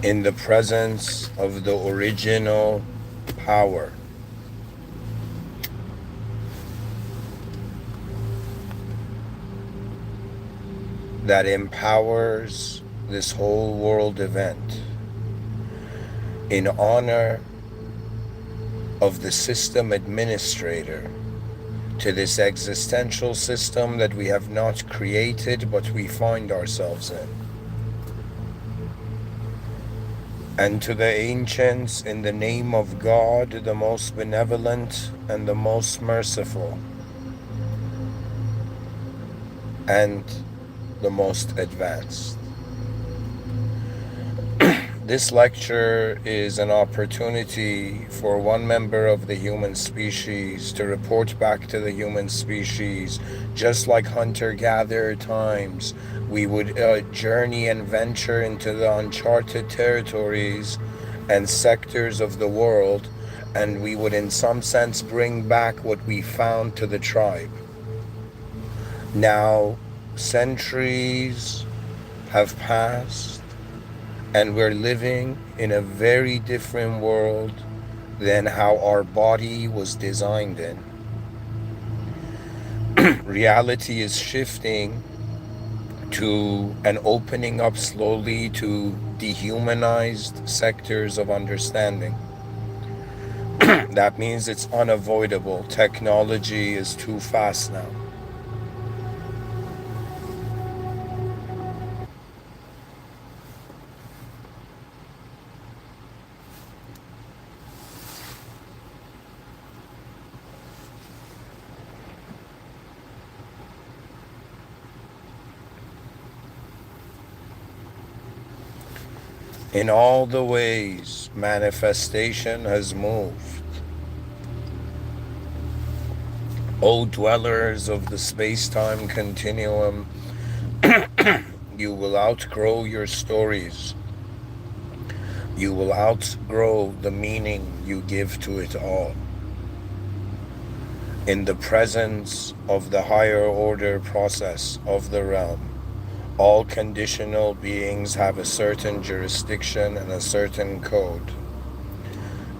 in the presence of the original power that empowers this whole world event, in honor of the system administrator to this existential system that we have not created but we find ourselves in, and to the ancients, in the name of God, the most benevolent and the most merciful and the most advanced. This lecture is an opportunity for one member of the human species to report back to the human species, just like hunter-gatherer times. We would journey and venture into the uncharted territories and sectors of the world, and we would in some sense bring back what we found to the tribe. Now, centuries have passed, and we're living in a very different world than how our body was designed in. Reality is shifting to and opening up slowly to dehumanized sectors of understanding. That means it's unavoidable. Technology is too fast now. In all the ways manifestation has moved, O dwellers of the space-time continuum, you will outgrow your stories. You will outgrow the meaning you give to it all. In the presence of the higher order process of the realm, all conditional beings have a certain jurisdiction and a certain code.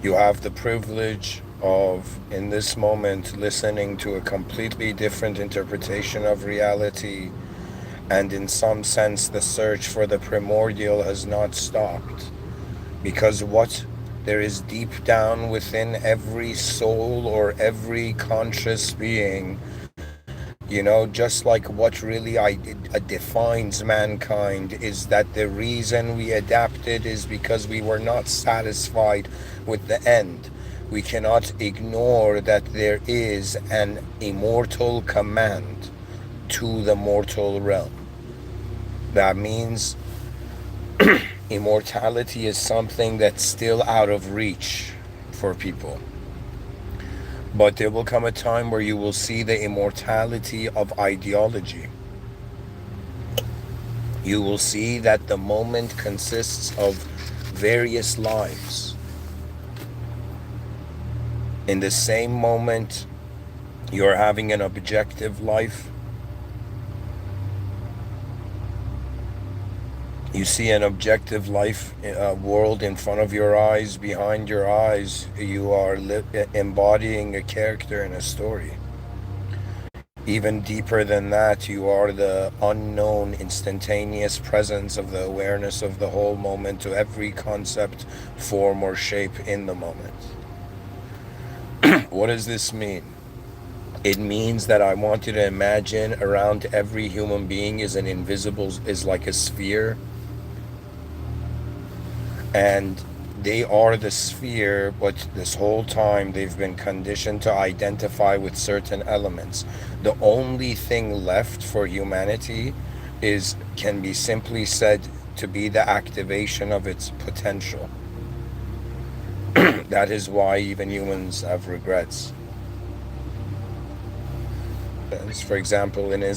You have the privilege of, in this moment, listening to a completely different interpretation of reality, and in some sense the search for the primordial has not stopped, because what there is deep down within every soul or every conscious being, just like what really defines mankind, is that the reason we adapted is because we were not satisfied with the end. We cannot ignore that there is an immortal command to the mortal realm. That means immortality is something that's still out of reach for people. But there will come a time where you will see the immortality of ideology. You will see that the moment consists of various lives. In the same moment, you're having an objective life. You see an objective life world in front of your eyes. Behind your eyes, you are embodying a character in a story. Even deeper than that, you are the unknown, instantaneous presence of the awareness of the whole moment to every concept, form, or shape in the moment. What does this mean? It means that I want you to imagine around every human being is like a sphere, and they are the sphere, but this whole time they've been conditioned to identify with certain elements. The only thing left for humanity can be simply said to be the activation of its potential. That is why even humans have regrets. For example, in in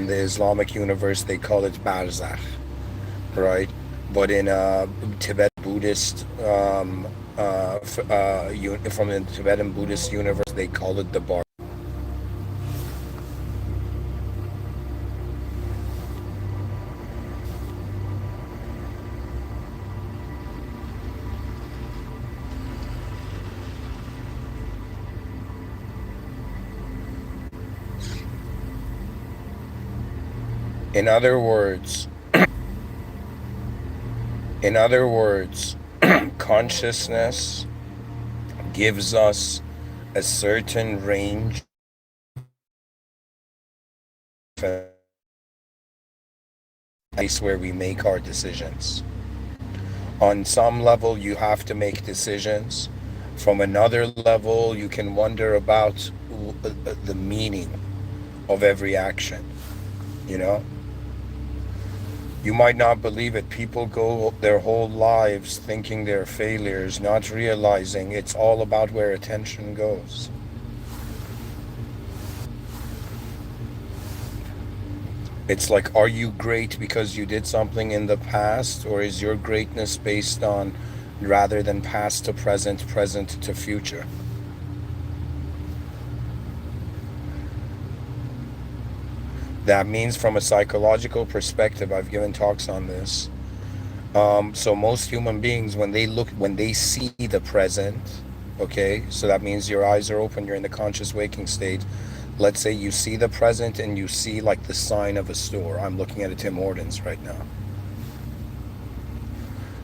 the Islamic universe, they call it barzakh, right? But in Tibet Buddhist, from the Tibetan Buddhist universe, they call it the bar. In other words, in other words, consciousness gives us a certain range and place where we make our decisions. On some level, you have to make decisions. From another level, you can wonder about the meaning of every action. You know, you might not believe it. People go their whole lives thinking they're failures, not realizing it's all about where attention goes. It's like, are you great because you did something in the past, or is your greatness based on rather than past to present, present to future? That means, from a psychological perspective, I've given talks on this. So most human beings, when they see the present, okay, so that means your eyes are open, you're in the conscious waking state. Let's say you see the present and you see like the sign of a store. I'm looking at a Tim Hortons right now.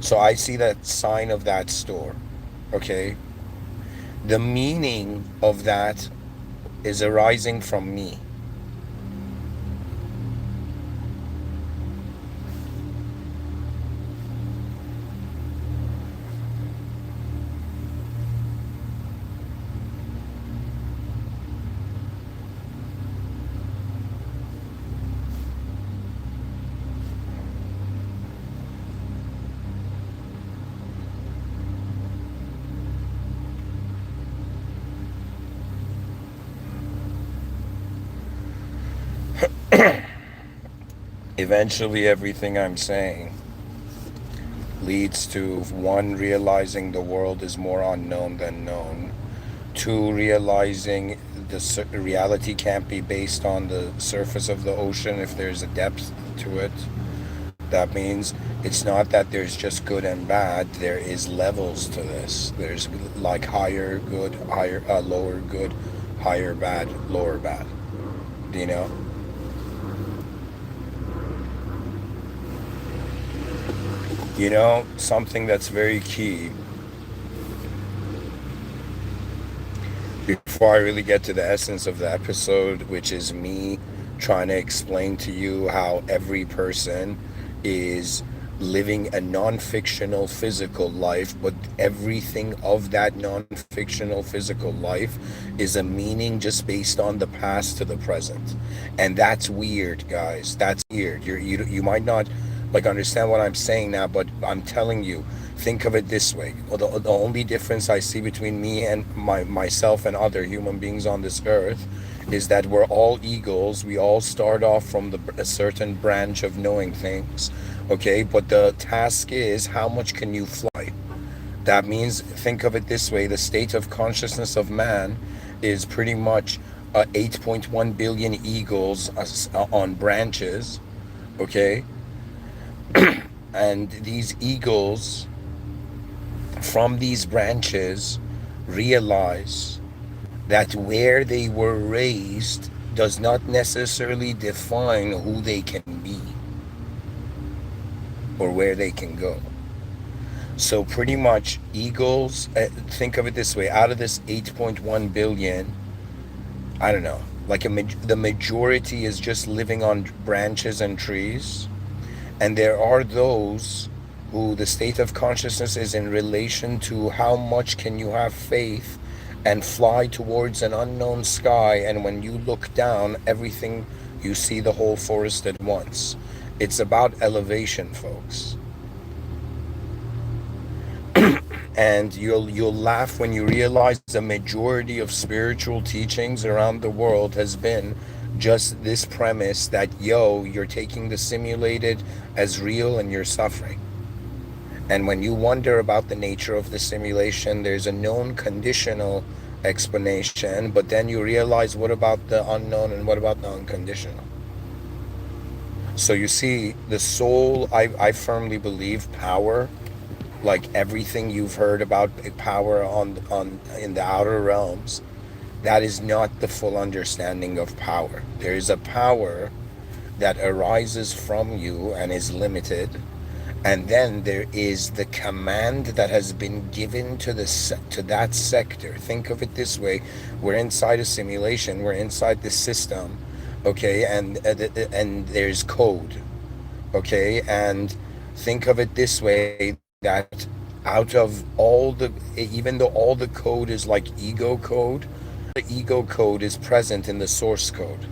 So I see that sign of that store, okay? The meaning of that is arising from me. Eventually, everything I'm saying leads to one, realizing the world is more unknown than known, two, realizing the reality can't be based on the surface of the ocean if there's a depth to it. That means it's not that there's just good and bad, there is levels to this. There's like higher good, higher lower good, higher bad, lower bad. Do you know? You know, something that's very key before I really get to the essence of the episode, which is me trying to explain to you how every person is living a non-fictional physical life, but everything of that non-fictional physical life is a meaning just based on the past to the present. And that's weird, guys. That's weird. You might not like understand what I'm saying now, but I'm telling you, think of it this way. Well, the only difference I see between me and myself and other human beings on this earth is that we're all eagles. We all start off from a certain branch of knowing things, okay? But the task is, how much can you fly? That means, think of it this way: the state of consciousness of man is pretty much 8.1 billion eagles on branches, okay? And these eagles from these branches realize that where they were raised does not necessarily define who they can be or where they can go. So pretty much eagles, think of it this way: out of this 8.1 billion, I don't know, like the majority is just living on branches and trees. And there are those who the state of consciousness is in relation to how much can you have faith and fly towards an unknown sky, and when you look down, everything, you see the whole forest at once. It's about elevation, folks. And you'll laugh when you realize the majority of spiritual teachings around the world has been just this premise that, yo, you're taking the simulated as real and you're suffering. And when you wonder about the nature of the simulation, there's a known conditional explanation, but then you realize, what about the unknown and what about the unconditional? So you see, the soul, I firmly believe, power, like everything you've heard about power on in the outer realms, that is not the full understanding of power. There is a power that arises from you and is limited. And then there is the command that has been given to to that sector. Think of it this way: we're inside a simulation, we're inside the system, okay, and there's code, okay, and think of it this way, that out of all the, even though all the code is like ego code, the ego code is present in the source code.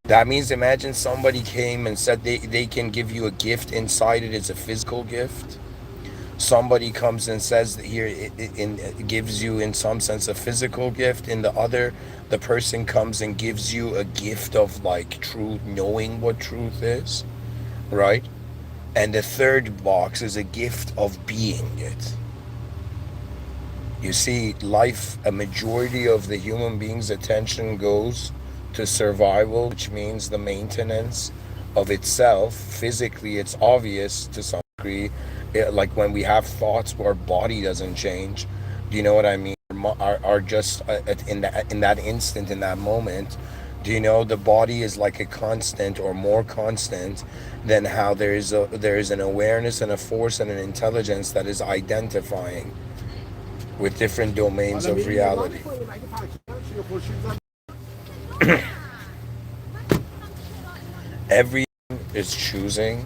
That means, imagine somebody came and said they can give you a gift, inside it is a physical gift. Somebody comes and says that here it gives you in some sense a physical gift. In the other, the person comes and gives you a gift of like truth, knowing what truth is, right? And the third box is a gift of being it. You see, life, a majority of the human being's attention goes to survival, which means the maintenance of itself. Physically, it's obvious to some degree. Like when we have thoughts, our body doesn't change. Do you know what I mean? Are just in that instant, in that moment. Do you know the body is like a constant or more constant than how there is an awareness and a force and an intelligence that is identifying with different domains of reality. Everyone is choosing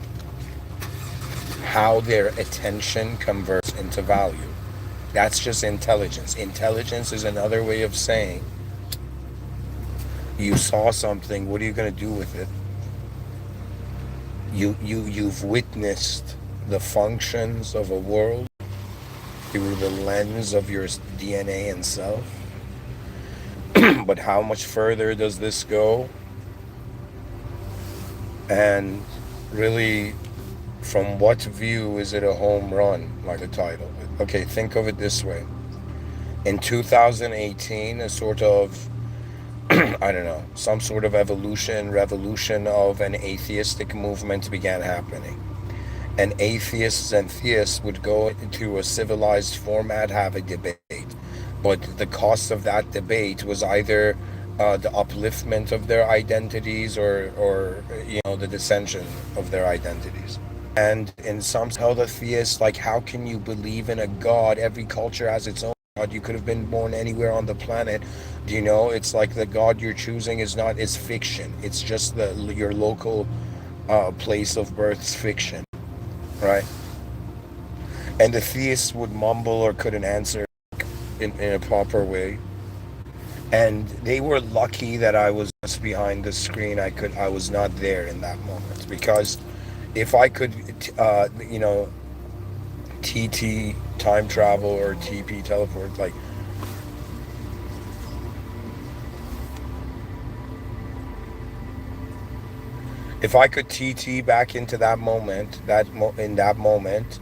how their attention converts into value. That's just intelligence. Intelligence is another way of saying you saw something, what are you going to do with it? You've witnessed the functions of a world through the lens of your DNA and self. But how much further does this go? And really, from what view is it a home run, like the title? Okay, think of it this way. In 2018, a sort of, I don't know, some sort of revolution of an atheistic movement began happening. And atheists and theists would go into a civilized format, have a debate. But the cost of that debate was either the upliftment of their identities, or the dissension of their identities. And in some tell the theists, like, how can you believe in a God? Every culture has its own God. You could have been born anywhere on the planet. Do you know? It's like the God you're choosing is fiction. It's just your local place of birth's fiction, right? And the theists would mumble or couldn't answer in a proper way. And they were lucky that I was just behind the screen. I was not there in that moment, because if I could, TT, time travel, or TP, teleport, like, if I could TT back into that moment, in that moment,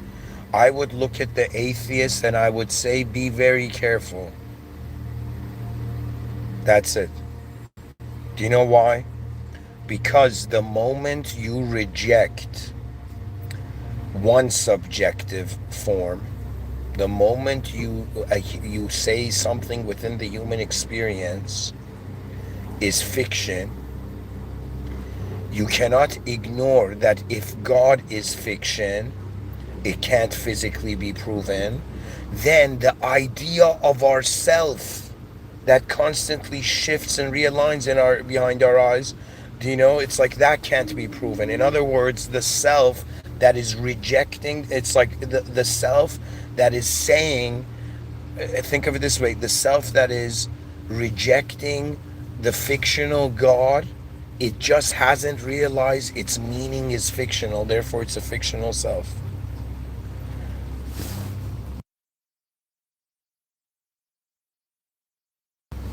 I would look at the atheist and I would say, be very careful. That's it. Do you know why? Because the moment you reject one subjective form, the moment you say something within the human experience is fiction, you cannot ignore that if God is fiction, it can't physically be proven. Then the idea of ourself that constantly shifts and realigns behind our eyes, do you know, it's like that can't be proven. In other words, the self that is rejecting, it's like the self that is saying, think of it this way, the self that is rejecting the fictional God, it just hasn't realized its meaning is fictional, therefore it's a fictional self.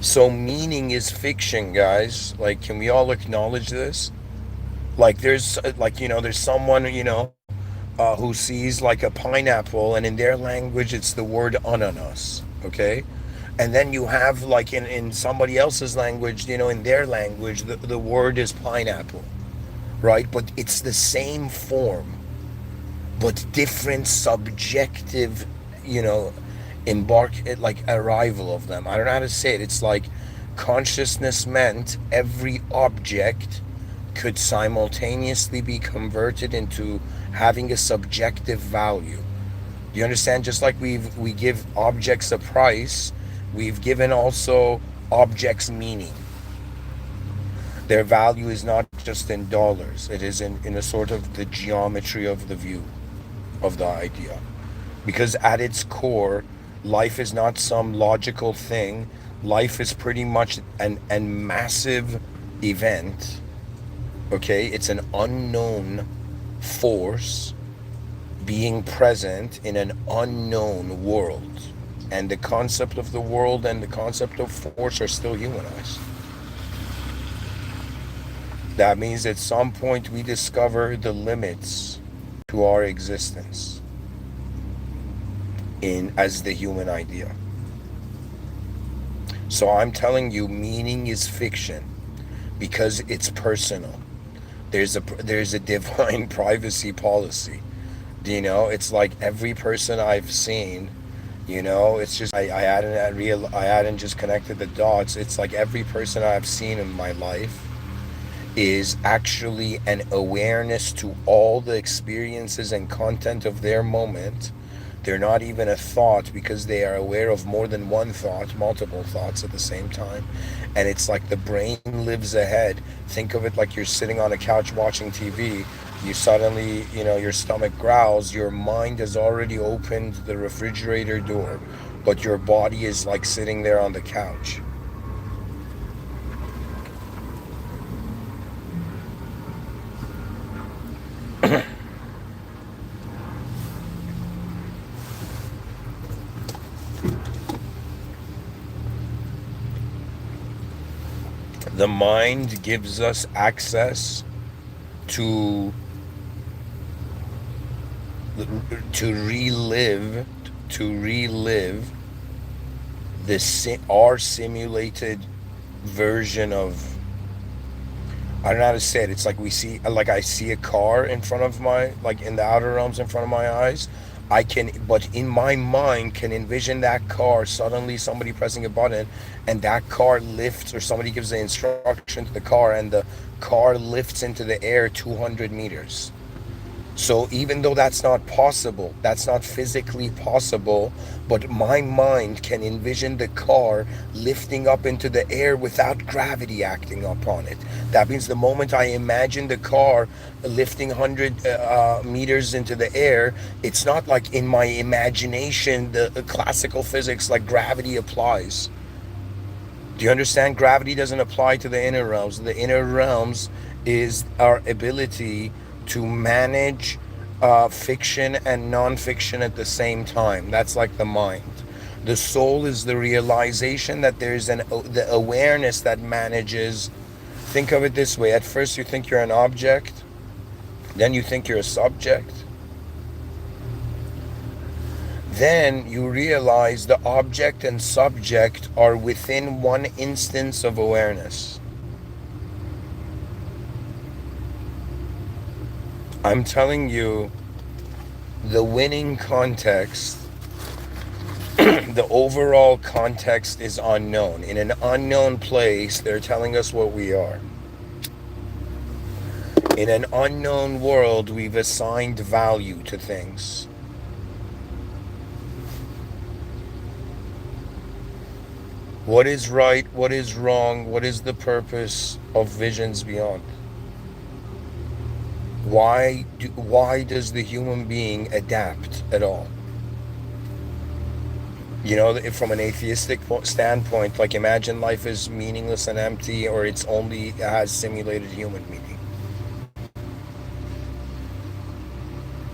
So meaning is fiction, guys. Like, can we all acknowledge this? Like, there's someone, who sees like a pineapple, and in their language it's the word ananas, okay? And then you have, like, in somebody else's language, in their language, the word is pineapple, right? But it's the same form, but different subjective, embark, like, arrival of them. I don't know how to say it. It's like consciousness meant every object could simultaneously be converted into having a subjective value. Do you understand? Just like we give objects a price, we've given also objects meaning. Their value is not just in dollars, it is in a sort of the geometry of the view of the idea. Because at its core, life is not some logical thing. Life is pretty much an massive event. Okay? It's an unknown force being present in an unknown world. And the concept of the world and the concept of force are still humanized. That means at some point we discover the limits to our existence in as the human idea. So I'm telling you, meaning is fiction because it's personal. There's a divine privacy policy. You know, it's like every person I've seen, you know, it's just I hadn't just connected the dots. It's like every person I've seen in my life is actually an awareness to all the experiences and content of their moment. They're not even a thought because they are aware of more than one thought, multiple thoughts at the same time. And it's like the brain lives ahead. Think of it like you're sitting on a couch watching TV. You suddenly, you know, your stomach growls. Your mind has already opened the refrigerator door, but your body is like sitting there on the couch. The mind gives us access to relive our simulated version of, I don't know how to say it. It's like I see a car in front of my, like in the outer realms in front of my eyes. But in my mind can envision that car, suddenly somebody pressing a button and that car lifts, or somebody gives the instruction to the car and the car lifts into the air 200 meters. So even though that's not possible, that's not physically possible, but my mind can envision the car lifting up into the air without gravity acting upon it. That means the moment I imagine the car lifting 100 meters into the air, it's not like in my imagination, the classical physics, like gravity applies. Do you understand? Gravity doesn't apply to the inner realms. The inner realms is our ability to manage fiction and non-fiction at the same time. That's like the mind. The soul is the realization that there's the awareness that manages. Think of it this way. At first you think you're an object, then you think you're a subject. Then you realize the object and subject are within one instance of awareness. I'm telling you, the winning context, the overall context is unknown. In an unknown place, they're telling us what we are. In an unknown world, we've assigned value to things. What is right? What is wrong? What is the purpose of visions beyond? Why does the human being adapt at all? You know, from an atheistic standpoint, like imagine life is meaningless and empty, or it has simulated human meaning.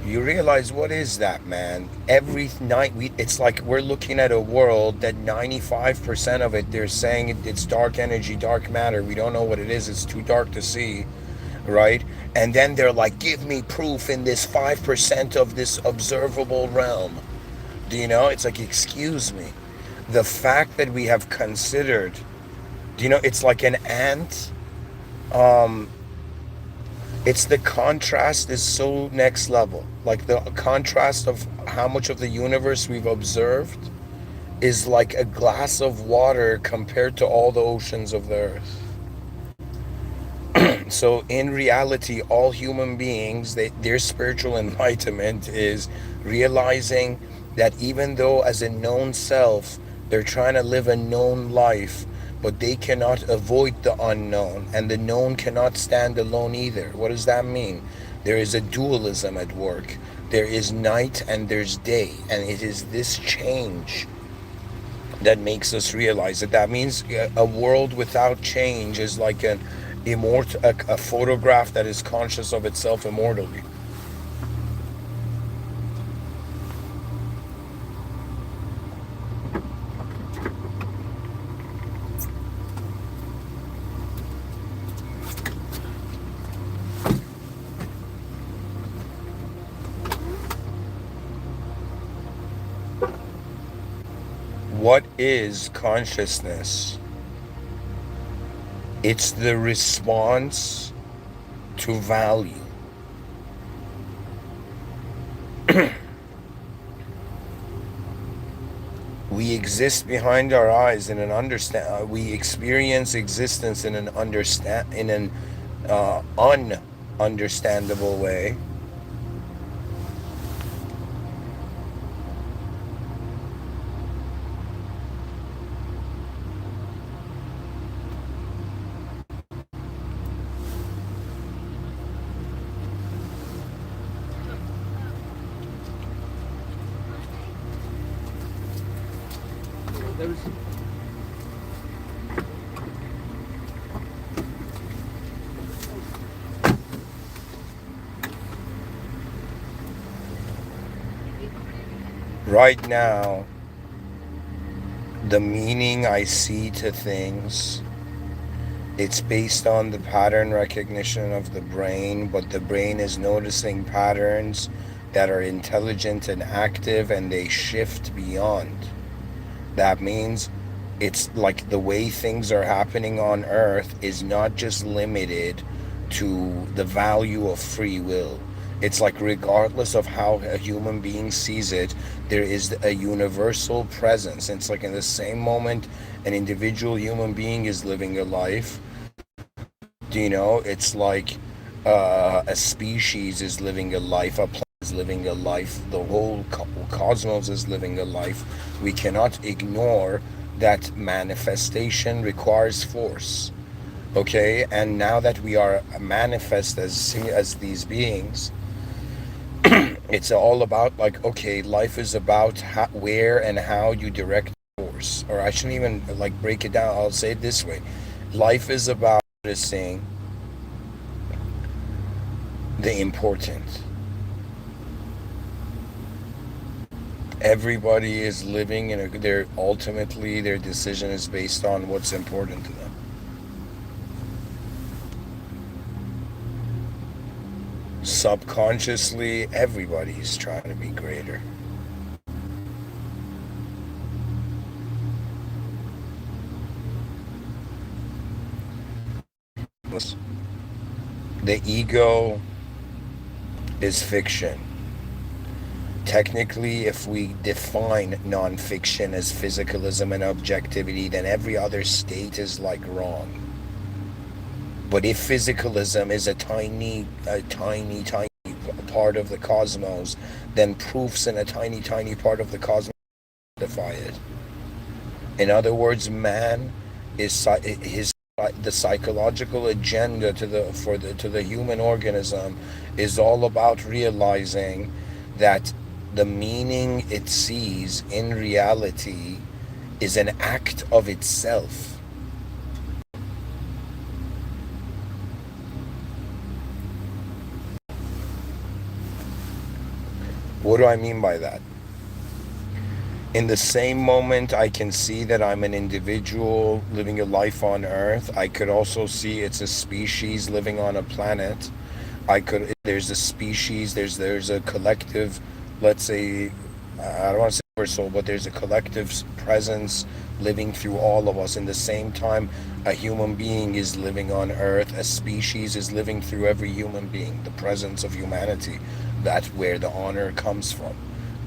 You realize, what is that, man? Every night it's like we're looking at a world that 95% of it, they're saying it's dark energy, dark matter. We don't know what it is. It's too dark to see, right? And then they're like, give me proof in this 5% of this observable realm. Do you know? It's like, excuse me. The fact that we have considered, do you know, it's like an ant. It's the contrast is so next level. Like the contrast of how much of the universe we've observed is like a glass of water compared to all the oceans of the earth. So in reality, all human beings, their spiritual enlightenment is realizing that even though as a known self, they're trying to live a known life, but they cannot avoid the unknown, and the known cannot stand alone either. What does that mean? There is a dualism at work. There is night and there's day, and it is this change that makes us realize that means a world without change is like a photograph that is conscious of itself immortally. What is consciousness? It's the response to value. We exist behind our eyes in an understand. We experience existence in an ununderstandable way. Right now, the meaning I see to things, it's based on the pattern recognition of the brain, but the brain is noticing patterns that are intelligent and active, and they shift beyond. That means it's like the way things are happening on earth is not just limited to the value of free will. It's like regardless of how a human being sees it, there is a universal presence. It's like in the same moment an individual human being is living a life, it's like a species is living a life, a planet is living a life, the whole cosmos is living a life. We cannot ignore that manifestation requires force. Okay, and now that we are manifest as these beings, it's all about like, okay, life is about where and how you direct force. Or I shouldn't even like break it down. I'll say it this way: life is about noticing the important. Everybody is living in their ultimately their decision is based on what's important to them. Subconsciously, everybody's trying to be greater. The ego is fiction. Technically, if we define non-fiction as physicalism and objectivity, then every other state is like wrong. But if physicalism is a tiny part of the cosmos, then proofs in a tiny part of the cosmos defy it. In other words, man is the psychological agenda to the human organism is all about realizing that the meaning it sees in reality is an act of itself. What do I mean by that? In the same moment I can see that I'm an individual living a life on Earth, I could also see it's a species living on a planet. There's a species, there's a collective, let's say, I don't want to say universal, but there's a collective presence living through all of us. In the same time, a human being is living on Earth, a species is living through every human being, the presence of humanity. That's where the honor comes from.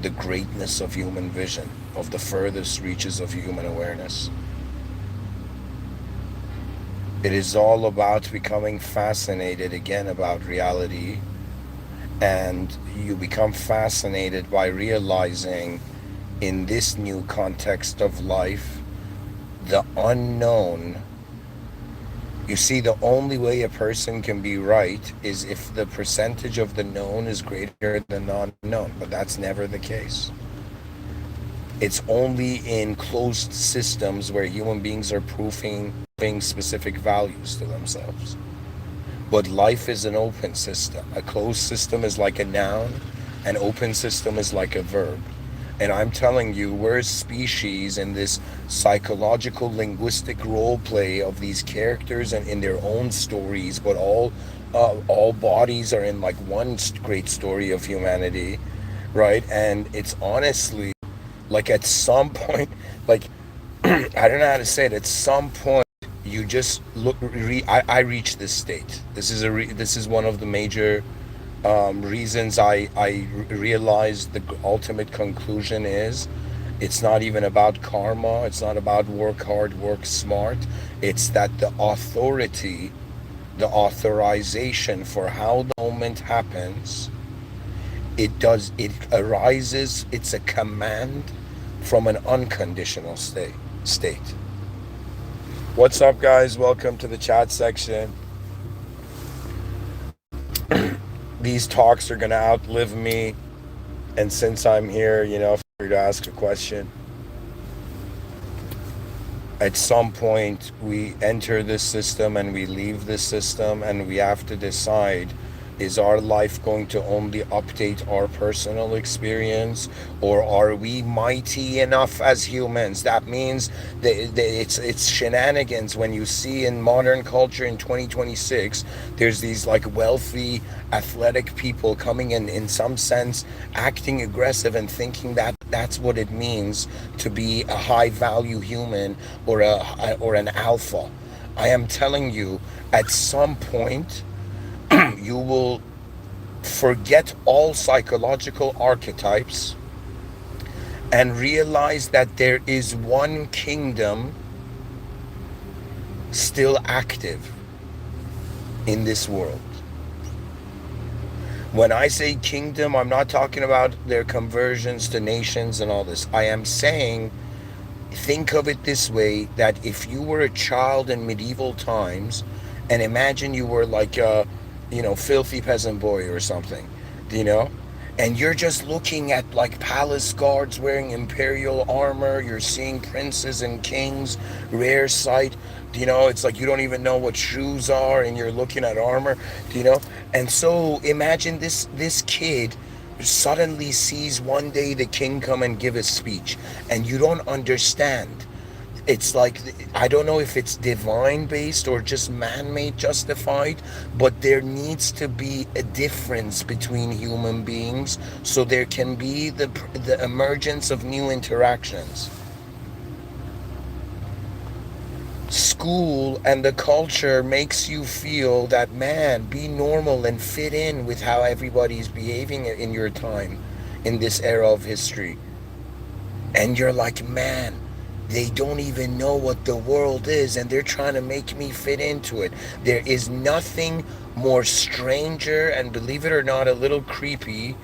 the greatness of human vision, of the furthest reaches of human awareness. It is all about becoming fascinated again about reality, and you become fascinated by realizing in this new context of life, the unknown. You see, the only way a person can be right is if the percentage of the known is greater than non-known, but that's never the case. It's only in closed systems where human beings are proving specific values to themselves. But life is an open system. A closed system is like a noun, an open system is like a verb. And I'm telling you, we're a species in this psychological linguistic role play of these characters and in their own stories, but all bodies are in like one great story of humanity, right? And it's honestly like at some point, like I don't know how to say it. At some point, you just look. I reach this state. This is one of the major reasons I realized the ultimate conclusion is it's not even about karma. It's not about work hard, work smart. It's that the authority, the authorization for how the moment happens, it arises. It's a command from an unconditional state. What's up, guys? Welcome to the chat section. These talks are going to outlive me. And since I'm here, feel free to ask a question. At some point, we enter this system and we leave this system, and we have to decide, is our life going to only update our personal experience, or are we mighty enough as humans? That means that it's shenanigans when you see in modern culture in 2026, there's these like wealthy, athletic people coming in some sense, acting aggressive and thinking that that's what it means to be a high value human or an alpha. I am telling you, at some point, you will forget all psychological archetypes and realize that there is one kingdom still active in this world. When I say kingdom, I'm not talking about their conversions to nations and all this. I am saying, think of it this way, that if you were a child in medieval times, and imagine you were like a filthy peasant boy or something, and you're just looking at like palace guards wearing imperial armor, you're seeing princes and kings, rare sight, it's like you don't even know what shoes are and you're looking at armor, and so imagine this kid suddenly sees one day the king come and give a speech, and you don't understand. It's like, I don't know if it's divine based or just man-made justified, but there needs to be a difference between human beings so there can be the emergence of new interactions. School and the culture makes you feel that, man, be normal and fit in with how everybody's behaving in your time, in this era of history. And you're like, man, they don't even know what the world is, and they're trying to make me fit into it. There is nothing more stranger and, believe it or not, a little creepy,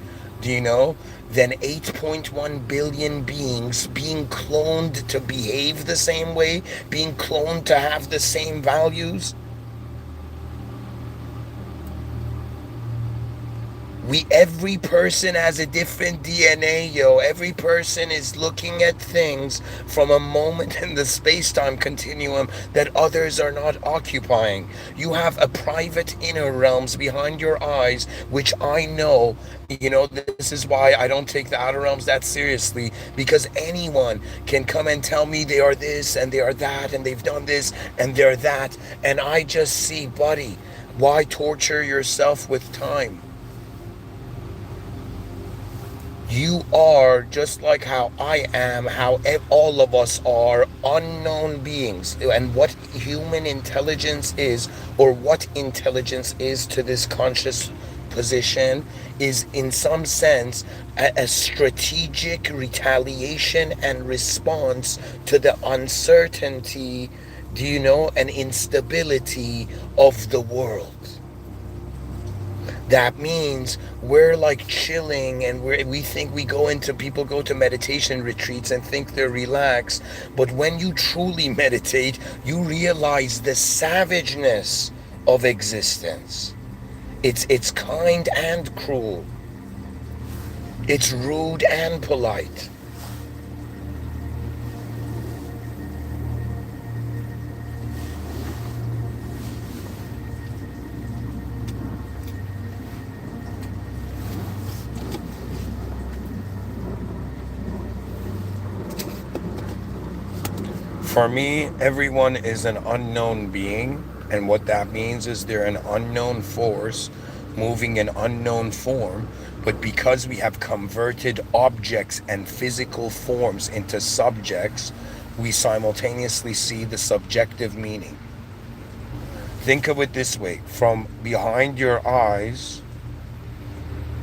than 8.1 billion beings being cloned to behave the same way, being cloned to have the same values. Every person has a different DNA, yo. Every person is looking at things from a moment in the space-time continuum that others are not occupying. You have a private inner realms behind your eyes, which I know, this is why I don't take the outer realms that seriously, because anyone can come and tell me they are this and they are that and they've done this and they're that, and I just see, buddy, why torture yourself with time? You are just like how I am, how all of us are, unknown beings. And what human intelligence is, or what intelligence is to this conscious position is in some sense a strategic retaliation and response to the uncertainty, do you know, and instability of the world. That means we're like chilling, and we think we go into, people go to meditation retreats and think they're relaxed, but when you truly meditate, you realize the savageness of existence. It's kind and cruel. It's rude and polite. For me, everyone is an unknown being, and what that means is they're an unknown force moving in unknown form, but because we have converted objects and physical forms into subjects, we simultaneously see the subjective meaning. Think of it this way: from behind your eyes,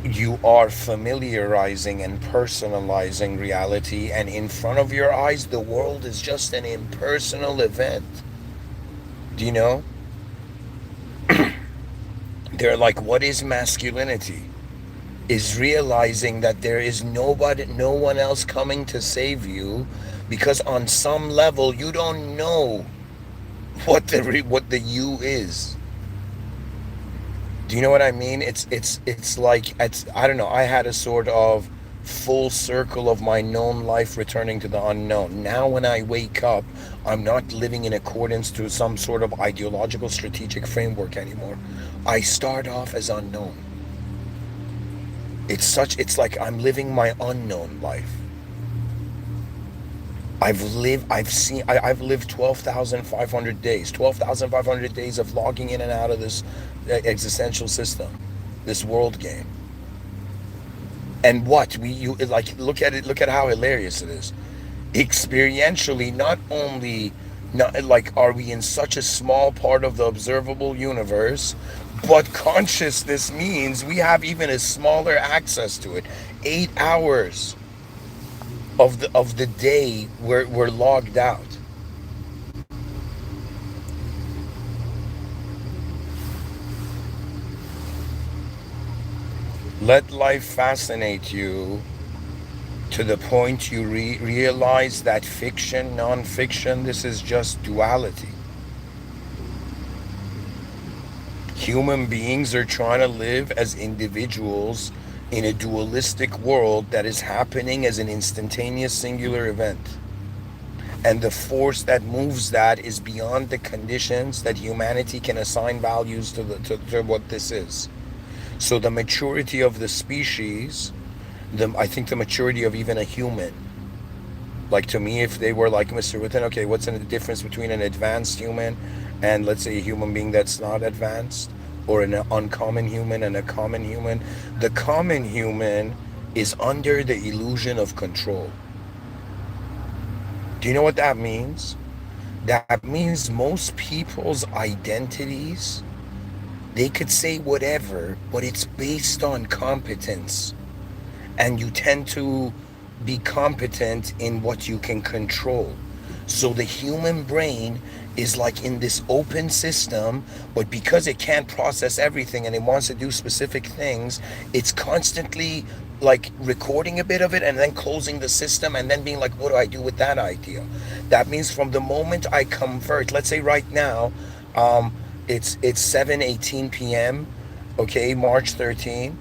you are familiarizing and personalizing reality, and in front of your eyes, the world is just an impersonal event. Do you know? They're like, what is masculinity? Is realizing that there is nobody, no one else coming to save you, because on some level you don't know what the you is. Do you know what I mean? It's like, it's, I don't know. I had a sort of full circle of my known life returning to the unknown. Now when I wake up, I'm not living in accordance to some sort of ideological strategic framework anymore. I start off as unknown. It's like I'm living my unknown life. I've lived 12,500 days, 12,500 days of logging in and out of this existential system, this world game. And what we you like, look at it, look at how hilarious it is. Experientially, not only, not like are we in such a small part of the observable universe, but consciousness means we have even a smaller access to it. 8 hours of the day we're logged out. Let life fascinate you to the point you realize that fiction, non-fiction, this is just duality. Human beings are trying to live as individuals in a dualistic world that is happening as an instantaneous singular event. And the force that moves that is beyond the conditions that humanity can assign values to what this is. So the maturity of the species, I think the maturity of even a human, like to me, if they were like Mr. Within, okay, what's the difference between an advanced human and let's say a human being that's not advanced, or an uncommon human and a common human? The common human is under the illusion of control. Do you know what that means? That means most people's identities, they could say whatever, but it's based on competence. And you tend to be competent in what you can control. So the human brain is like in this open system, but because it can't process everything and it wants to do specific things, it's constantly like recording a bit of it and then closing the system and then being like, what do I do with that idea? That means from the moment I convert, let's say right now, it's 7:18 p.m. Okay, March 13,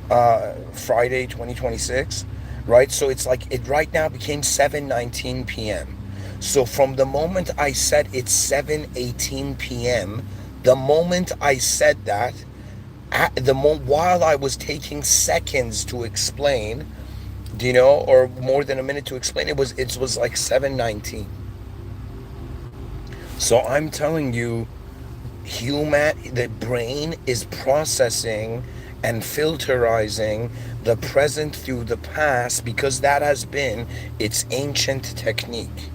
Friday 2026, right? So it's like it right now became 7:19 p.m. So from the moment I said it's 7:18 p.m., the moment I said that, while I was taking seconds to explain, do you know, or more than a minute to explain, it was like 7:19. So I'm telling you, the brain is processing and filterizing the present through the past because that has been its ancient technique.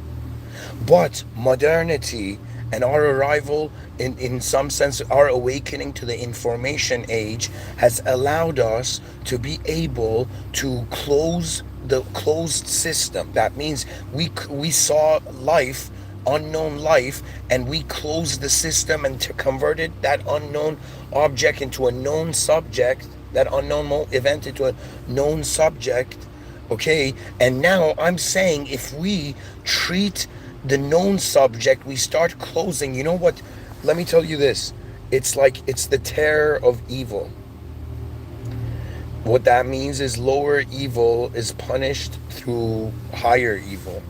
But modernity And our arrival, in some sense, our awakening to the information age has allowed us to be able to close the closed system. That means we saw life, unknown life, and we closed the system and to converted that unknown object into a known subject, that unknown event into a known subject. Okay, and now I'm saying if we treat the known subject, we start closing. You know what? Let me tell you this. It's like it's the terror of evil. What that means is lower evil is punished through higher evil.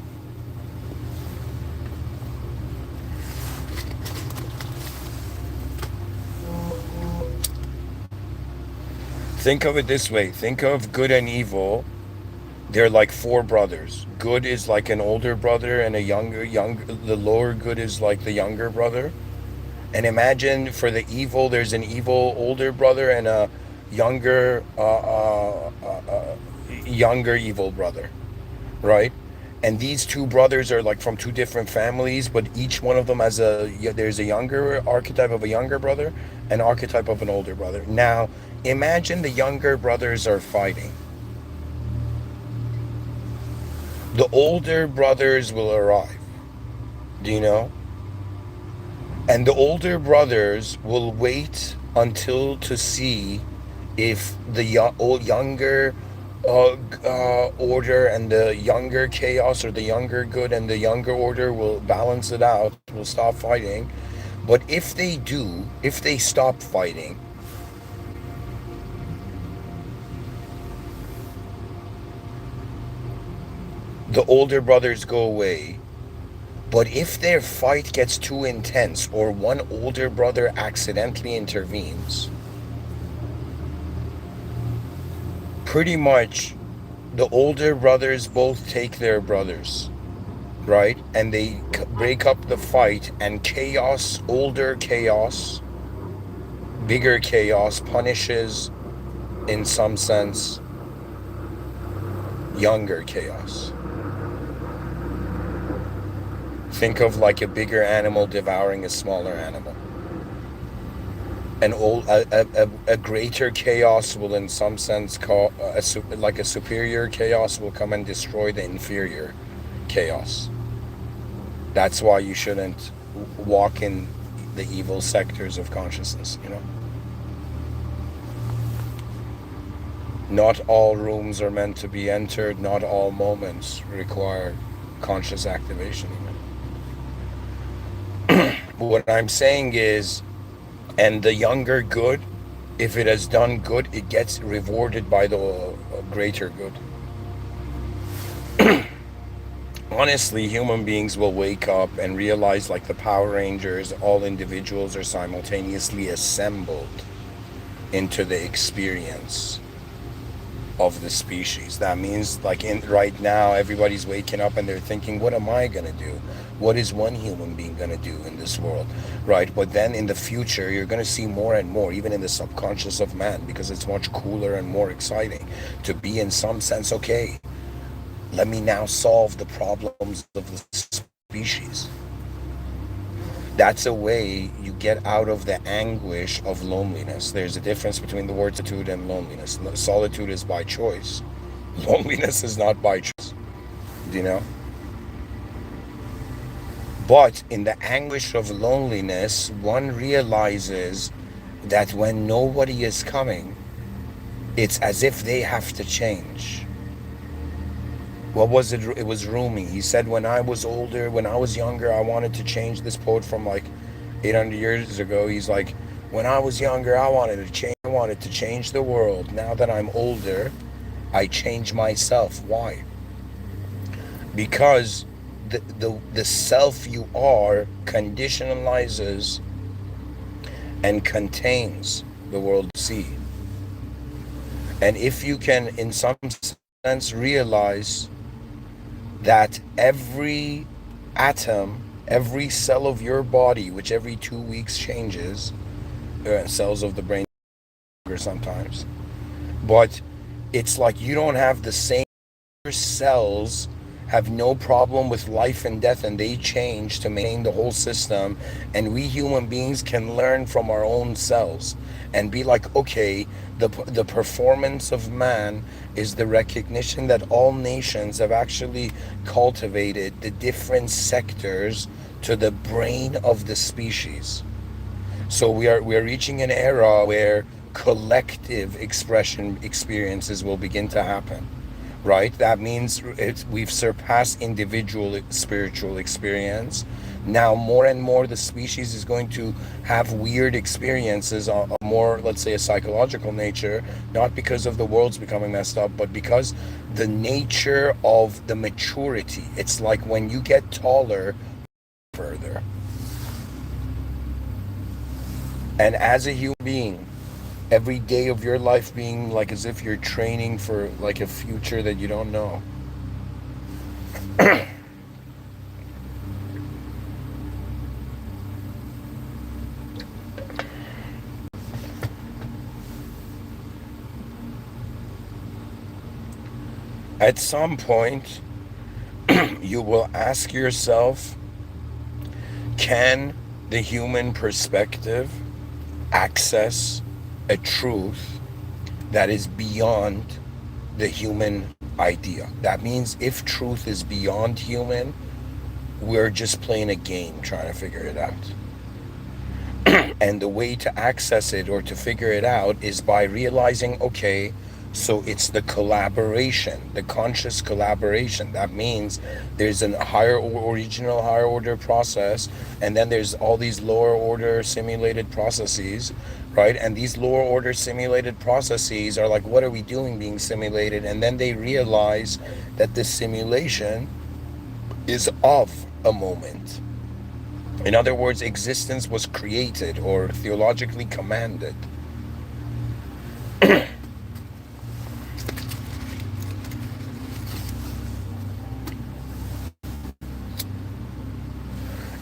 Think of it this way. Think of good and evil. They're like four brothers. Good is like an older brother and a the lower good is like the younger brother. And imagine for the evil, there's an evil older brother and a younger, younger evil brother, right? And these two brothers are like from two different families, but each one of them has there's a younger archetype of a younger brother, an archetype of an older brother. Now, imagine the younger brothers are fighting. The older brothers will arrive. Do you know? And the older brothers will wait until to see if the younger order and the younger chaos, or the younger good and the younger order, will balance it out, will stop fighting. But if they do, if they stop fighting, the older brothers go away. But if their fight gets too intense, or one older brother accidentally intervenes, pretty much the older brothers both take their brothers, right? And they break up the fight, and chaos, older chaos, bigger chaos, punishes, in some sense, younger chaos. Think of like a bigger animal devouring a smaller animal. A greater chaos will, in some sense, like a superior chaos will come and destroy the inferior chaos. That's why you shouldn't walk in the evil sectors of consciousness, you know? Not all rooms are meant to be entered, not all moments require conscious activation. What I'm saying is, and the younger good, if it has done good, it gets rewarded by the greater good. Honestly, human beings will wake up and realize, like the Power Rangers, all individuals are simultaneously assembled into the experience of the species. That means, like, right now, everybody's waking up and they're thinking, what am I going to do? What is one human being going to do in this world, right? But then in the future, you're going to see more and more, even in the subconscious of man, because it's much cooler and more exciting to be, in some sense, okay, let me now solve the problems of the species. That's a way you get out of the anguish of loneliness. There's a difference between the word solitude and loneliness. Solitude is by choice. Loneliness is not by choice. Do you know? But in the anguish of loneliness, one realizes that when nobody is coming, it's as if they have to change. What was it? It was Rumi. He said, when I was older, when I was younger, I wanted to change. This poet from like 800 years ago. He's like, when I was younger, I wanted to change the world. Now that I'm older, I change myself. Why? Because the self you are conditionalizes and contains the world you see. And if you can, in some sense, realize that every atom, every cell of your body, which every 2 weeks changes, cells of the brain sometimes, but it's like you don't have the same cells have no problem with life and death, and they change to maintain the whole system. And we human beings can learn from our own selves and be like, okay, the performance of man is the recognition that all nations have actually cultivated the different sectors to the brain of the species. So we are reaching an era where collective expression experiences will begin to happen, right? That means we've surpassed individual spiritual experience. Now more and more the species is going to have weird experiences of more, let's say, a psychological nature, not because of the world's becoming messed up, but because the nature of the maturity. It's like when you get taller further. And as a human being, every day of your life being like as if you're training for like a future that you don't know. At some point, you will ask yourself, can the human perspective access a truth that is beyond the human idea? That means if truth is beyond human, we're just playing a game trying to figure it out. And the way to access it or to figure it out is by realizing, okay, so it's the collaboration, the conscious collaboration. That means there's an original higher order process, and then there's all these lower order simulated processes, right? And these lower order simulated processes are like, what are we doing being simulated? And then they realize that the simulation is of a moment. In other words, existence was created or theologically commanded.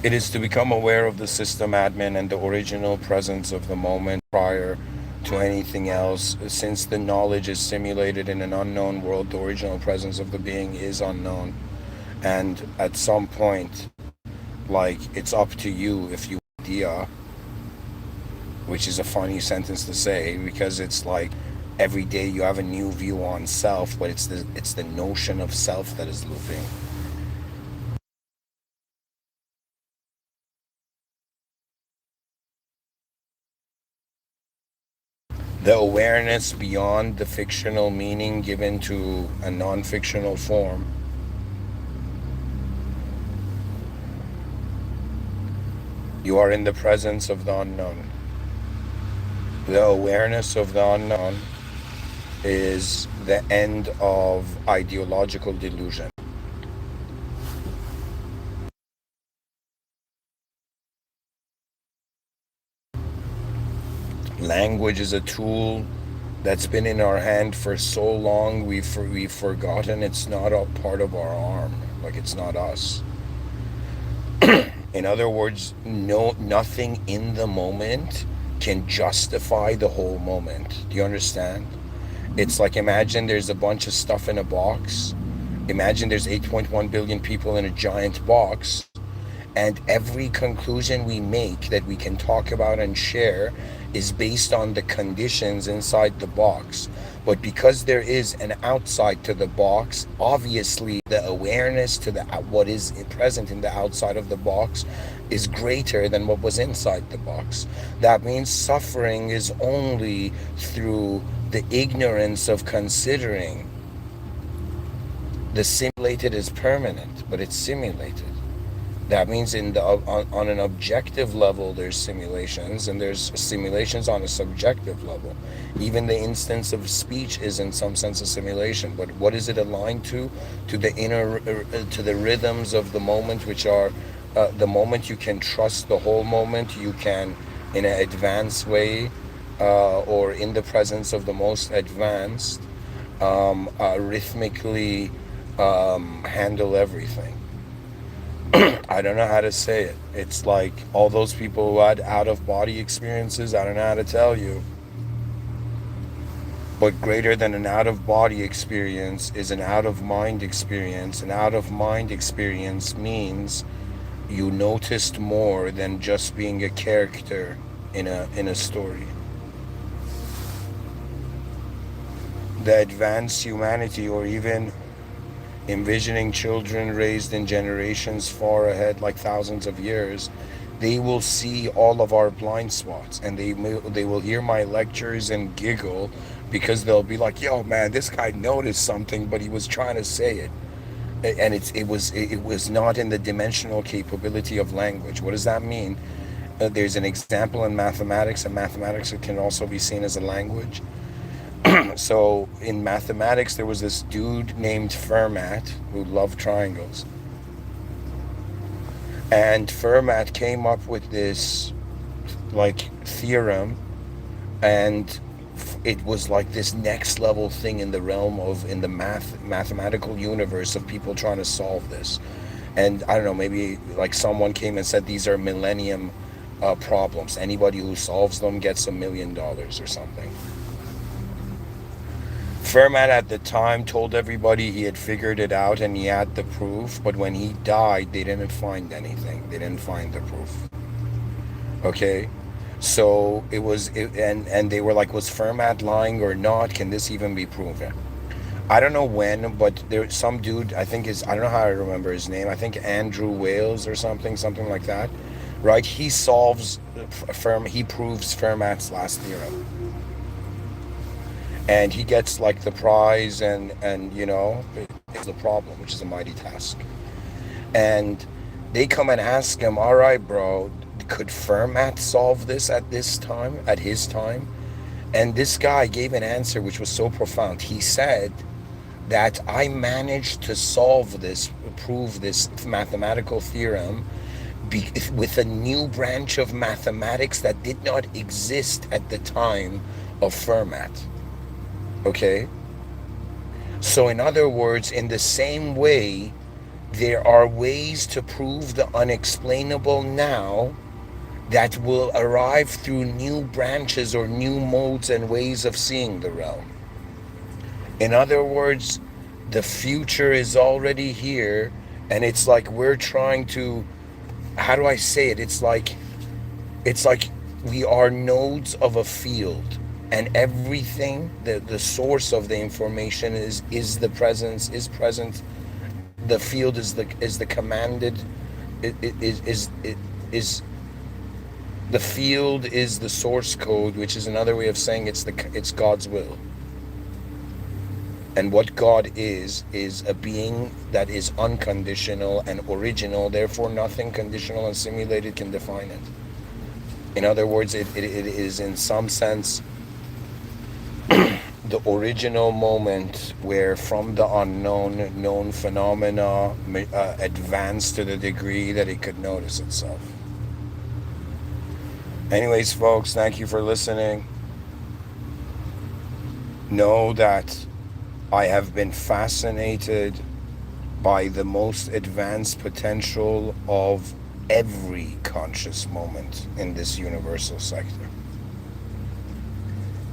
It is to become aware of the system admin and the original presence of the moment prior to anything else. Since the knowledge is simulated in an unknown world, the original presence of the being is unknown. And at some point, like, it's up to you if you idea, which is a funny sentence to say because it's like every day you have a new view on self, but it's the notion of self that is looping. The awareness beyond the fictional meaning given to a non-fictional form. You are in the presence of the unknown. The awareness of the unknown is the end of ideological delusion. Language is a tool that's been in our hand for so long we've forgotten it's not a part of our arm, like it's not us. In other words, nothing in the moment can justify the whole moment. Do you understand? It's like, imagine there's a bunch of stuff in a box. Imagine there's 8.1 billion people in a giant box, and every conclusion we make that we can talk about and share is based on the conditions inside the box. But because there is an outside to the box, obviously the awareness to the what is present in the outside of the box is greater than what was inside the box. That means suffering is only through the ignorance of considering the simulated is permanent, but it's simulated. That means on an objective level, there's simulations, and there's simulations on a subjective level. Even the instance of speech is in some sense a simulation, but what is it aligned to? To the inner, to the rhythms of the moment, which are the moment you can trust the whole moment, you can, in an advanced way, or in the presence of the most advanced, rhythmically handle everything. I don't know how to say it. It's like all those people who had out of body experiences, I don't know how to tell you. But greater than an out-of-body experience is an out-of-mind experience. An out-of-mind experience means you noticed more than just being a character in a story. The advanced humanity, or even envisioning children raised in generations far ahead, like thousands of years, they will see all of our blind spots, and they will hear my lectures and giggle, because they'll be like, "Yo, man, this guy noticed something, but he was trying to say it, and it was not in the dimensional capability of language." What does that mean? There's an example in mathematics, and mathematics can also be seen as a language. So in mathematics, there was this dude named Fermat who loved triangles. And Fermat came up with this like theorem, and it was like this next level thing in the realm of, in the mathematical universe, of people trying to solve this. And I don't know, maybe like someone came and said these are millennium problems. Anybody who solves them gets $1 million or something. Fermat at the time told everybody he had figured it out and he had the proof, but when he died, they didn't find anything. They didn't find the proof. Okay? So and they were like, was Fermat lying or not? Can this even be proven? I don't know when, but there's some dude, I think I don't know how to remember his name. I think Andrew Wales or something like that. Right? He proves Fermat's last theorem. And he gets like the prize, and it's the problem, which is a mighty task. And they come and ask him, all right, bro, could Fermat solve this at his time? And this guy gave an answer which was so profound. He said that I managed to prove this mathematical theorem with a new branch of mathematics that did not exist at the time of Fermat. Okay? So in other words, in the same way, there are ways to prove the unexplainable now that will arrive through new branches or new modes and ways of seeing the realm. In other words, the future is already here, and it's like we're trying to, how do I say it? It's like we are nodes of a field. And everything, the source of the information is the presence, is present. The field is the commanded. The field is the source code, which is another way of saying it's God's will. And what God is a being that is unconditional and original. Therefore, nothing conditional and simulated can define it. In other words, it is in some sense the original moment where from the unknown, known phenomena advanced to the degree that it could notice itself. Anyways, folks, thank you for listening. Know that I have been fascinated by the most advanced potential of every conscious moment in this universal sector.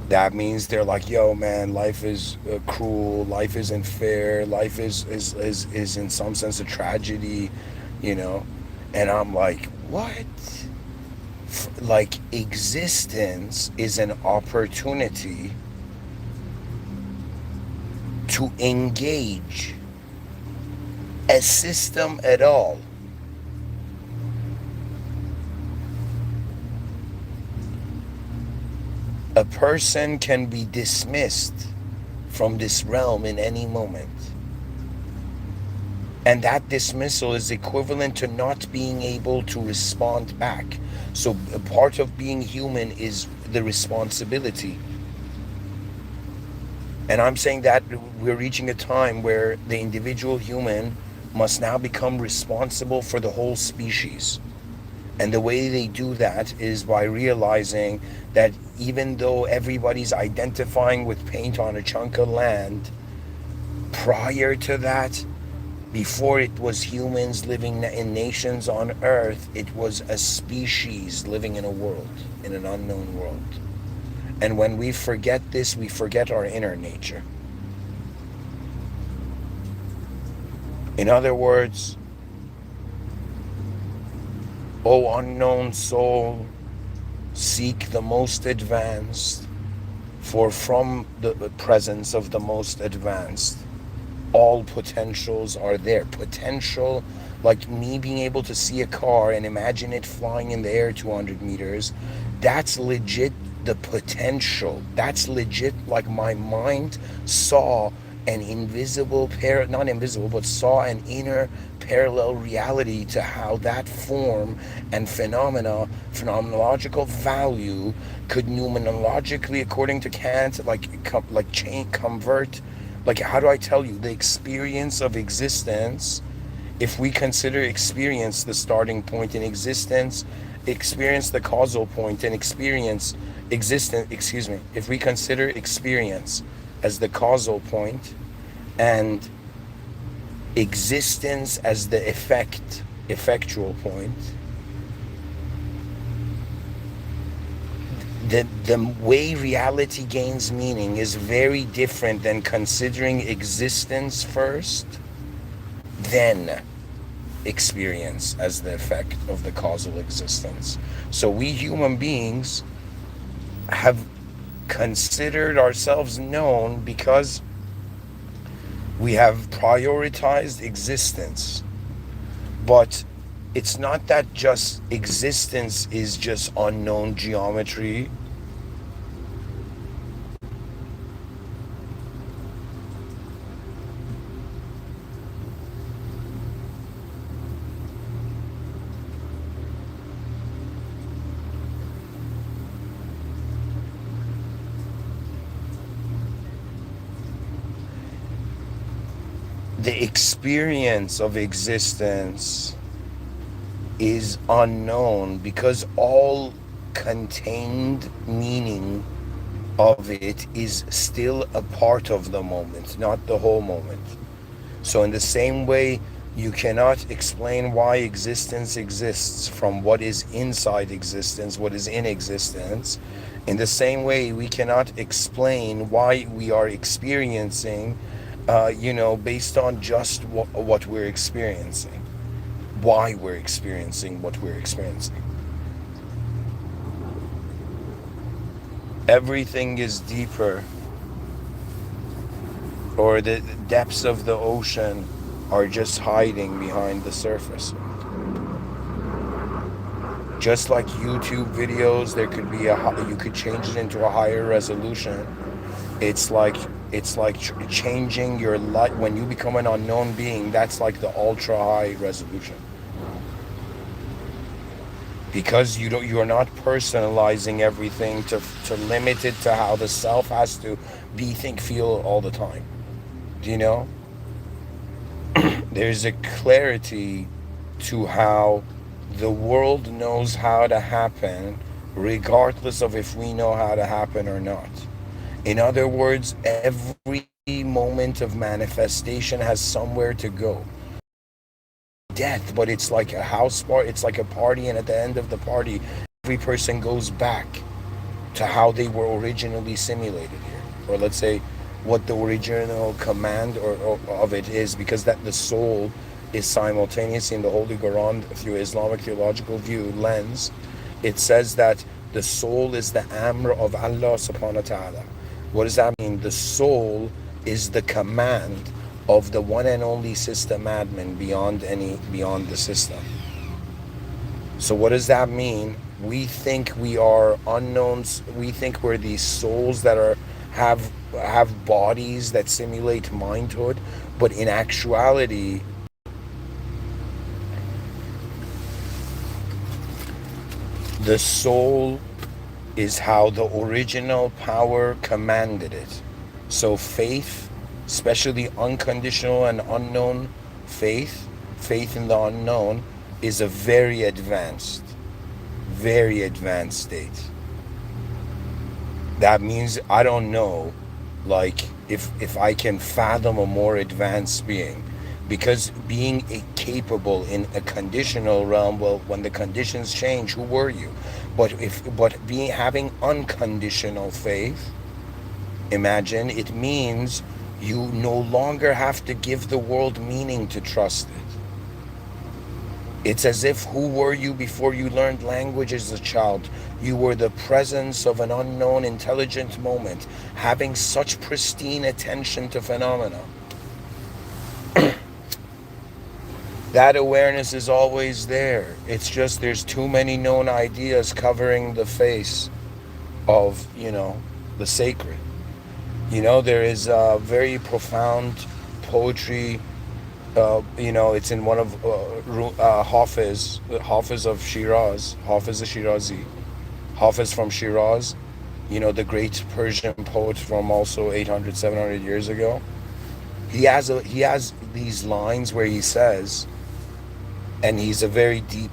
That means they're like, yo, man, life is cruel, life isn't fair, life is in some sense a tragedy, And I'm like, what? Like, existence is an opportunity to engage a system at all. A person can be dismissed from this realm in any moment. And that dismissal is equivalent to not being able to respond back. So a part of being human is the responsibility. And I'm saying that we're reaching a time where the individual human must now become responsible for the whole species. And the way they do that is by realizing that even though everybody's identifying with paint on a chunk of land, prior to that, before it was humans living in nations on earth, it was a species living in a world, in an unknown world. And when we forget this, we forget our inner nature. In other words, O unknown soul, seek the most advanced, for from the presence of the most advanced, all potentials are there. Potential, like me being able to see a car and imagine it flying in the air 200 meters, that's legit the potential. That's legit, like my mind saw an invisible not invisible, but saw an inner parallel reality to how that form and phenomenological value could numerologically, according to Kant, convert, like, how do I tell you, the experience of existence. If we consider experience the starting point in existence, experience the causal point, and experience existence, excuse me, if we consider experience as the causal point and existence as the effectual point, the way reality gains meaning is very different than considering existence first, then experience as the effect of the causal existence. So we human beings have considered ourselves known because we have prioritized existence. But it's not that just existence is just unknown geometry. The experience of existence is unknown because all contained meaning of it is still a part of the moment, not the whole moment. So in the same way, you cannot explain why existence exists from what is inside existence, what is in existence. In the same way, we cannot explain why we are experiencing, based on just what we're experiencing, why we're experiencing what we're experiencing. Everything is deeper, or the depths of the ocean are just hiding behind the surface. Just like YouTube videos, there could be you could change it into a higher resolution. It's like changing your light. When you become an unknown being, that's like the ultra high resolution, because you are not personalizing everything to limit it to how the self has to be, think, feel all the time. Do you know? There's a clarity to how the world knows how to happen, regardless of if we know how to happen or not. In other words, every moment of manifestation has somewhere to go. Death, but it's like a house party, it's like a party, and at the end of the party, every person goes back to how they were originally simulated here. Or let's say what the original command or of it is, because that the soul is simultaneously in the Holy Quran, through Islamic theological view lens. It says that the soul is the amr of Allah subhanahu wa ta'ala. What does that mean? The soul is the command of the one and only system admin beyond the system. So what does that mean? We think we are unknowns. We think we're these souls that have bodies that simulate mindhood, but in actuality, the soul is how the original power commanded it. So faith, especially unconditional and unknown faith in the unknown, is a very advanced state. That means I don't know, like, if I can fathom a more advanced being, because being capable in a conditional realm, well, when the conditions change, who were you? But being having unconditional faith, imagine it means you no longer have to give the world meaning to trust it. It's as if, who were you before you learned language as a child? You were the presence of an unknown intelligent moment, having such pristine attention to phenomena. That awareness is always there. It's just there's too many known ideas covering the face of, the sacred. There is a very profound poetry. It's in one of Hafiz of Shiraz, Hafiz Shirazi, Hafiz from Shiraz. The great Persian poet from also 800, 700 years ago. He has these lines where he says, and he's a very deep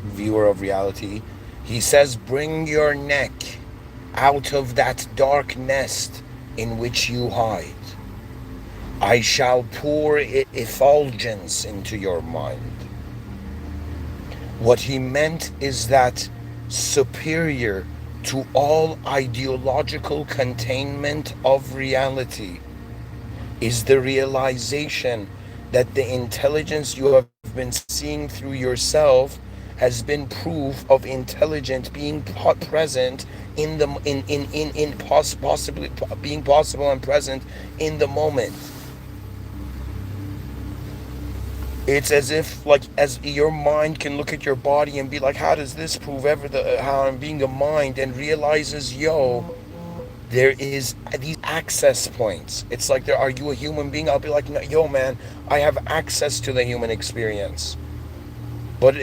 viewer of reality. He says, "Bring your neck out of that dark nest in which you hide. I shall pour effulgence into your mind." What he meant is that superior to all ideological containment of reality is the realization that the intelligence you have been seeing through yourself has been proof of intelligent being present in the possibly being possible and present in the moment. It's as if, like, as your mind can look at your body and be like, how does this prove how I'm being a mind, and realizes, yo, there is these access points. It's like, are you a human being? I'll be like, no, yo, man, I have access to the human experience. But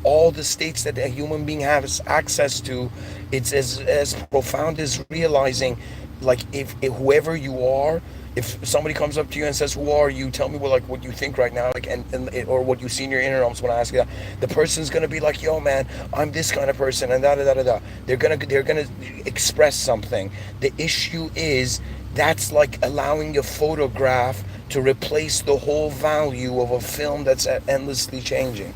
all the states that a human being has access to, it's as profound as realizing, like, if whoever you are, if somebody comes up to you and says, "Who are you? Tell me what you think right now," like, and or what you see in your inner realms. When I ask you that, the person's gonna be like, "Yo, man, I'm this kind of person," and da da da da da. They're gonna express something. The issue is that's like allowing a photograph to replace the whole value of a film that's endlessly changing.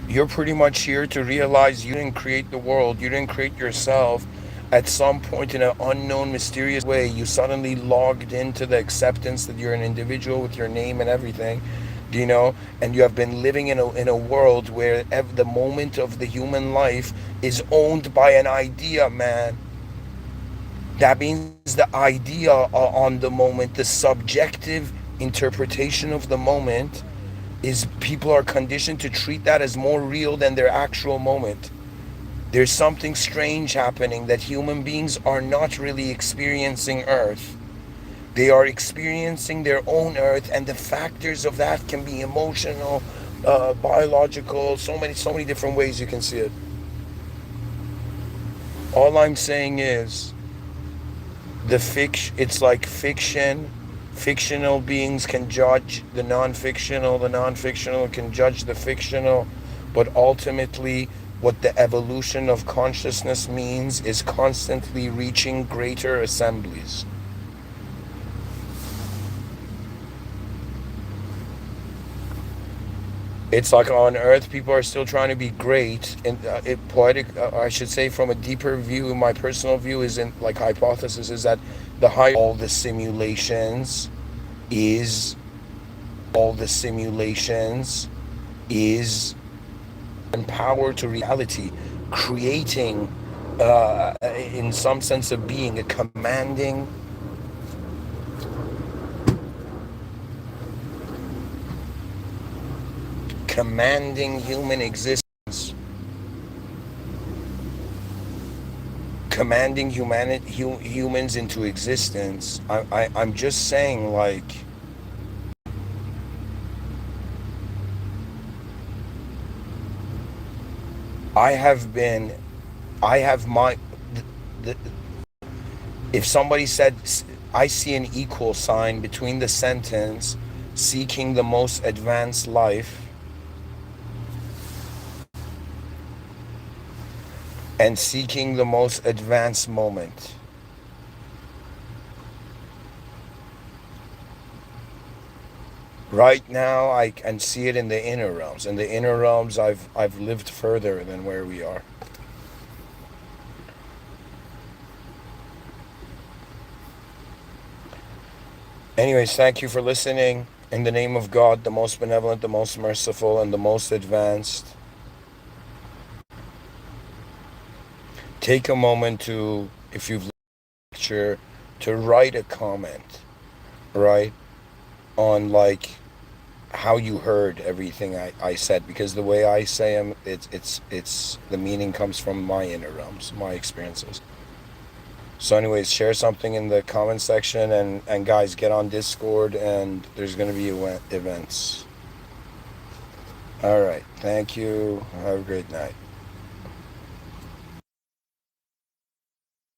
You're pretty much here to realize you didn't create the world, you didn't create yourself. At some point, in an unknown, mysterious way, you suddenly logged into the acceptance that you're an individual with your name and everything, and you have been living in a world where the moment of the human life is owned by an idea, man. That means the idea on the moment, the subjective interpretation of the moment, is people are conditioned to treat that as more real than their actual moment. There's something strange happening, that human beings are not really experiencing Earth. They are experiencing their own Earth, and the factors of that can be emotional, biological, so many different ways you can see it. All I'm saying is, it's like fiction. Fictional beings can judge the non-fictional can judge the fictional, but ultimately what the evolution of consciousness means is constantly reaching greater assemblies. It's like on Earth, people are still trying to be great, and poetic. I should say, from a deeper view, my personal view is, in like hypothesis, is that the higher all the simulations is all the simulations is and power to reality, creating, in some sense of being, a commanding human existence, commanding humans into existence. I'm just saying, like, I have been, I have my, the, if somebody said, I see an equal sign between the sentence seeking the most advanced life and seeking the most advanced moment. Right now, I can see it in the inner realms. In the inner realms, I've lived further than where we are. Anyways, thank you for listening. In the name of God, the most benevolent, the most merciful, and the most advanced, take a moment to, if you've lecture, to write a comment, right, on like how you heard everything I said, because the way I say them, it's the meaning comes from my inner realms, my experiences. So anyways, share something in the comment section, and guys, get on Discord, and there's going to be events. All right, thank you, have a great night.